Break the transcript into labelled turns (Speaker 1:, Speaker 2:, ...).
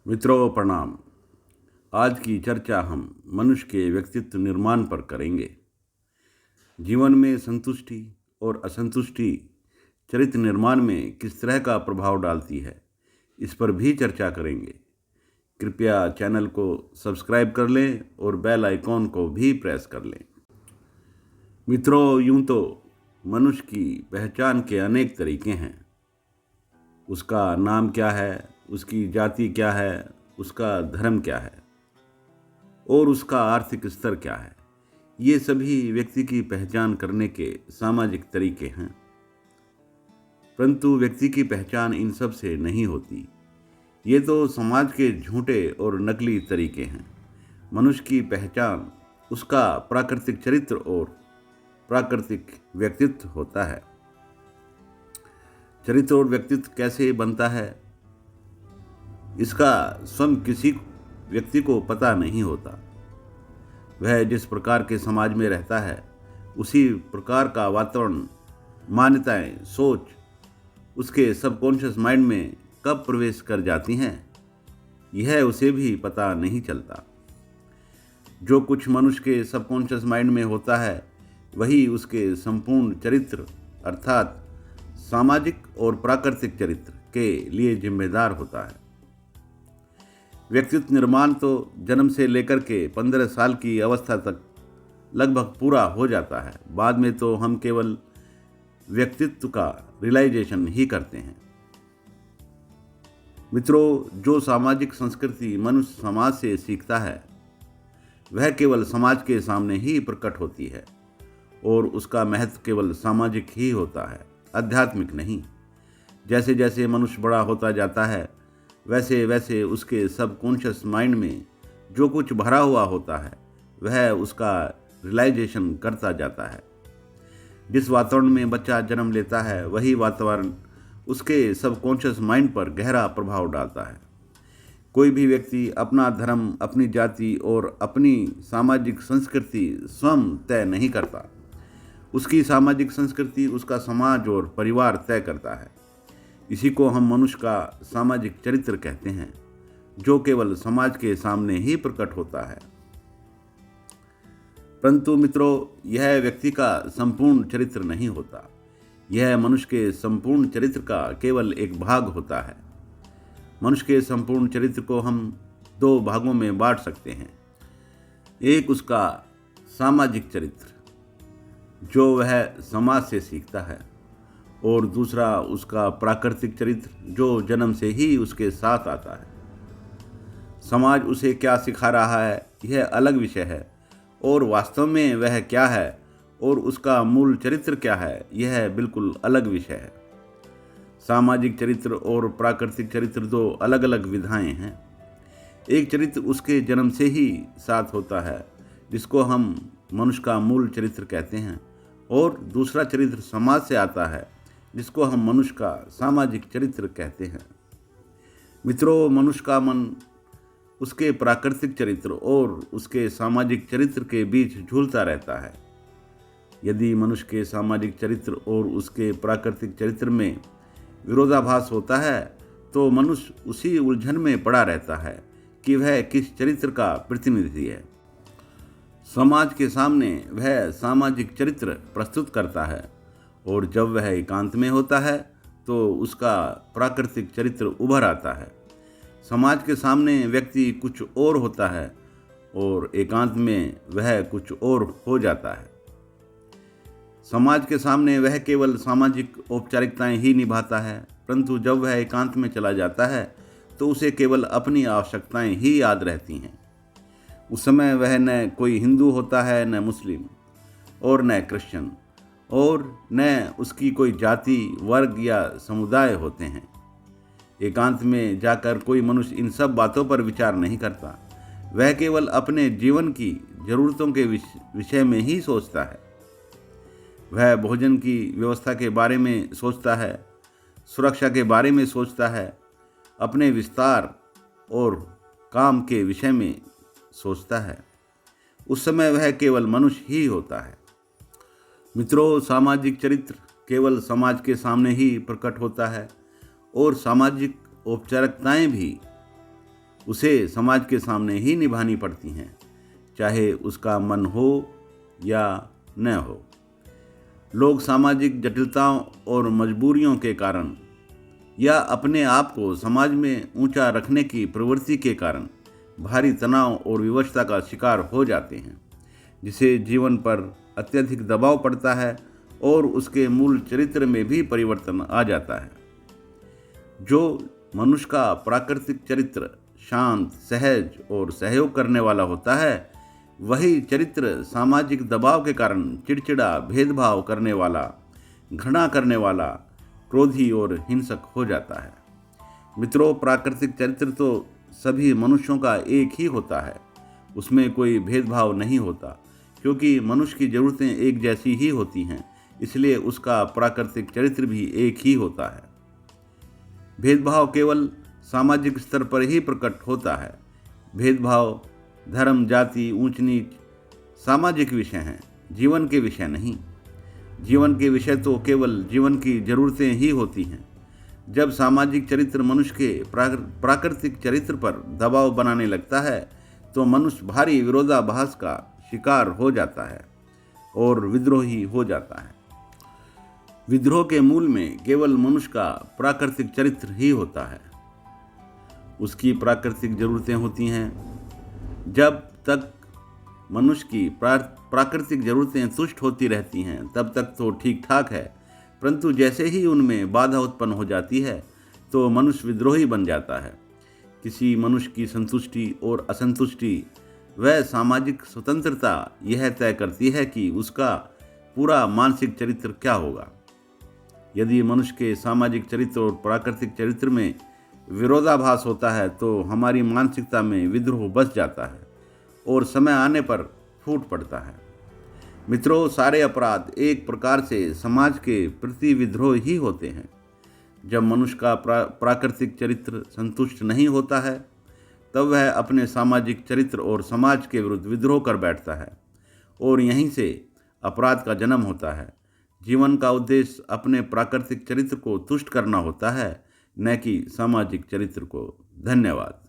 Speaker 1: मित्रों प्रणाम। आज की चर्चा हम मनुष्य के व्यक्तित्व निर्माण पर करेंगे। जीवन में संतुष्टि और असंतुष्टि चरित्र निर्माण में किस तरह का प्रभाव डालती है, इस पर भी चर्चा करेंगे। कृपया चैनल को सब्सक्राइब कर लें और बेल आइकॉन को भी प्रेस कर लें। मित्रों, यूं तो मनुष्य की पहचान के अनेक तरीके हैं। उसका नाम क्या है, उसकी जाति क्या है, उसका धर्म क्या है और उसका आर्थिक स्तर क्या है। ये सभी व्यक्ति की पहचान करने के सामाजिक तरीके हैं, परंतु व्यक्ति की पहचान इन सब से नहीं होती। ये तो समाज के झूठे और नकली तरीके हैं। मनुष्य की पहचान उसका प्राकृतिक चरित्र और प्राकृतिक व्यक्तित्व होता है। चरित्र और व्यक्तित्व कैसे बनता है, इसका स्वयं किसी व्यक्ति को पता नहीं होता। वह जिस प्रकार के समाज में रहता है, उसी प्रकार का वातावरण, मान्यताएं, सोच उसके सबकॉन्शियस माइंड में कब प्रवेश कर जाती हैं, यह उसे भी पता नहीं चलता। जो कुछ मनुष्य के सबकॉन्शियस माइंड में होता है, वही उसके संपूर्ण चरित्र अर्थात सामाजिक और प्राकृतिक चरित्र के लिए जिम्मेदार होता है। व्यक्तित्व निर्माण तो जन्म से लेकर के 15 साल की अवस्था तक लगभग पूरा हो जाता है। बाद में तो हम केवल व्यक्तित्व का रियलाइजेशन ही करते हैं। मित्रों, जो सामाजिक संस्कृति मनुष्य समाज से सीखता है, वह केवल समाज के सामने ही प्रकट होती है और उसका महत्व केवल सामाजिक ही होता है, आध्यात्मिक नहीं। जैसे जैसे मनुष्य बड़ा होता जाता है, वैसे वैसे उसके सबकॉन्शियस माइंड में जो कुछ भरा हुआ होता है, वह उसका रियलाइजेशन करता जाता है। जिस वातावरण में बच्चा जन्म लेता है, वही वातावरण उसके सबकॉन्शियस माइंड पर गहरा प्रभाव डालता है। कोई भी व्यक्ति अपना धर्म, अपनी जाति और अपनी सामाजिक संस्कृति स्वयं तय नहीं करता। उसकी सामाजिक संस्कृति उसका समाज और परिवार तय करता है। इसी को हम मनुष्य का सामाजिक चरित्र कहते हैं, जो केवल समाज के सामने ही प्रकट होता है। परंतु मित्रों, यह व्यक्ति का संपूर्ण चरित्र नहीं होता। यह मनुष्य के संपूर्ण चरित्र का केवल एक भाग होता है। मनुष्य के संपूर्ण चरित्र को हम 2 भागों में बांट सकते हैं। एक उसका सामाजिक चरित्र, जो वह समाज से सीखता है, और दूसरा उसका प्राकृतिक चरित्र, जो जन्म से ही उसके साथ आता है। समाज उसे क्या सिखा रहा है, यह अलग विषय है, और वास्तव में वह क्या है और उसका मूल चरित्र क्या है, यह बिल्कुल अलग विषय है। सामाजिक चरित्र और प्राकृतिक चरित्र 2 अलग अलग विधाएं हैं। एक चरित्र उसके जन्म से ही साथ होता है, जिसको हम मनुष्य का मूल चरित्र कहते हैं, और दूसरा चरित्र समाज से आता है, जिसको हम मनुष्य का सामाजिक चरित्र कहते हैं। मित्रों, मनुष्य का मन उसके प्राकृतिक चरित्र और उसके सामाजिक चरित्र के बीच झूलता रहता है। यदि मनुष्य के सामाजिक चरित्र और उसके प्राकृतिक चरित्र में विरोधाभास होता है, तो मनुष्य उसी उलझन में पड़ा रहता है कि वह किस चरित्र का प्रतिनिधि है। समाज के सामने वह सामाजिक चरित्र प्रस्तुत करता है, और जब वह एकांत में होता है तो उसका प्राकृतिक चरित्र उभर आता है। समाज के सामने व्यक्ति कुछ और होता है और एकांत में वह कुछ और हो जाता है। समाज के सामने वह केवल सामाजिक औपचारिकताएं ही निभाता है, परंतु जब वह एकांत में चला जाता है तो उसे केवल अपनी आवश्यकताएं ही याद रहती हैं। उस समय वह न कोई हिंदू होता है, न मुस्लिम और न क्रिश्चियन, और न उसकी कोई जाति, वर्ग या समुदाय होते हैं। एकांत में जाकर कोई मनुष्य इन सब बातों पर विचार नहीं करता। वह केवल अपने जीवन की जरूरतों के विषय में ही सोचता है। वह भोजन की व्यवस्था के बारे में सोचता है, सुरक्षा के बारे में सोचता है, अपने विस्तार और काम के विषय में सोचता है। उस समय वह केवल मनुष्य ही होता है। मित्रों, सामाजिक चरित्र केवल समाज के सामने ही प्रकट होता है, और सामाजिक औपचारिकताएं भी उसे समाज के सामने ही निभानी पड़ती हैं, चाहे उसका मन हो या न हो। लोग सामाजिक जटिलताओं और मजबूरियों के कारण या अपने आप को समाज में ऊंचा रखने की प्रवृत्ति के कारण भारी तनाव और विवशता का शिकार हो जाते हैं, जिससे जीवन पर अत्यधिक दबाव पड़ता है और उसके मूल चरित्र में भी परिवर्तन आ जाता है। जो मनुष्य का प्राकृतिक चरित्र शांत, सहज और सहयोग करने वाला होता है, वही चरित्र सामाजिक दबाव के कारण चिड़चिड़ा, भेदभाव करने वाला, घृणा करने वाला, क्रोधी और हिंसक हो जाता है। मित्रों, प्राकृतिक चरित्र तो सभी मनुष्यों का एक ही होता है, उसमें कोई भेदभाव नहीं होता, क्योंकि मनुष्य की ज़रूरतें एक जैसी ही होती हैं, इसलिए उसका प्राकृतिक चरित्र भी एक ही होता है। भेदभाव केवल सामाजिक स्तर पर ही प्रकट होता है। भेदभाव धर्म, जाति, ऊंच नीच सामाजिक विषय हैं, जीवन के विषय नहीं। जीवन के विषय तो केवल जीवन की ज़रूरतें ही होती हैं। जब सामाजिक चरित्र मनुष्य के प्राकृतिक चरित्र पर दबाव बनाने लगता है, तो मनुष्य भारी विरोधाभास का शिकार हो जाता है और विद्रोही हो जाता है। विद्रोह के मूल में केवल मनुष्य का प्राकृतिक चरित्र ही होता है। उसकी प्राकृतिक ज़रूरतें होती हैं। जब तक मनुष्य की प्राकृतिक ज़रूरतें तुष्ट होती रहती हैं, तब तक तो ठीक ठाक है, परंतु जैसे ही उनमें बाधा उत्पन्न हो जाती है, तो मनुष्य विद्रोही बन जाता है। किसी मनुष्य की संतुष्टि और असंतुष्टि व सामाजिक स्वतंत्रता यह तय करती है कि उसका पूरा मानसिक चरित्र क्या होगा। यदि मनुष्य के सामाजिक चरित्र और प्राकृतिक चरित्र में विरोधाभास होता है, तो हमारी मानसिकता में विद्रोह बस जाता है और समय आने पर फूट पड़ता है। मित्रों, सारे अपराध एक प्रकार से समाज के प्रति विद्रोह ही होते हैं। जब मनुष्य का प्राकृतिक चरित्र संतुष्ट नहीं होता है, तब वह अपने सामाजिक चरित्र और समाज के विरुद्ध विद्रोह कर बैठता है और यहीं से अपराध का जन्म होता है। जीवन का उद्देश्य अपने प्राकृतिक चरित्र को तुष्ट करना होता है, न कि सामाजिक चरित्र को। धन्यवाद।